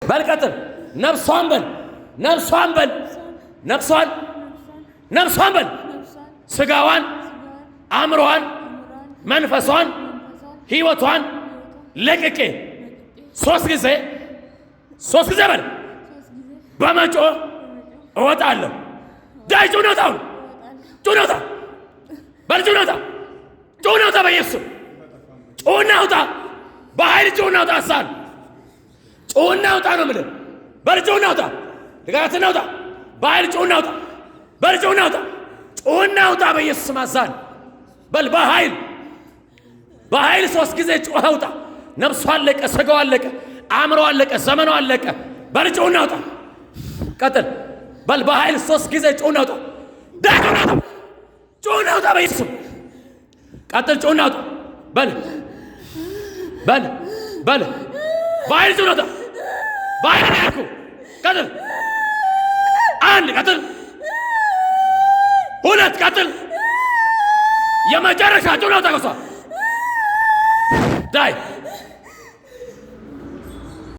በል ቀጥል። ነፍሷን በል ነፍሷን በል ነፍሷን ነፍሷን በል ስጋዋን አእምሮዋን መንፈሷን ሕይወቷን ለቅቄ ሶስት ጊዜ በል በመጮህ እወጣለሁ። ዳይ ጩኸታው ጩኸታ በል ጩኸታ በኢየሱስ ጩኸና ውጣ። በኃይል ጩኸና ውጣ። አሳል ጩኸና ውጣ ነው የምልህ። በል ጩኸና ውጣ። ድጋትና ውጣ። በኃይል ጩኸና ውጣ። በል ጩኸና ውጣ። ጩኸና ውጣ በኢየሱስ አሳል በል በኃይል ሶስት ጊዜ ጩኸ ውጣ። ነፍሷ አለቀ፣ ስጋዋ አለቀ፣ አእምሮ አለቀ፣ ዘመኗ አለቀ። በል ጩኸና ውጣ። ቀጥል። በል በኃይል ሶስት ጊዜ ጩኸና ውጣ። ዳይ ጩኸና ውጣ በኢየሱስ ቀጥል። ጩኸና ውጣ። በል በኃይል ጩኸና ውጣ። በኃይል ያልኩ ቀጥል። አንድ ቀጥል። ሁለት ቀጥል። የመጨረሻ ጩኸና ውጣ።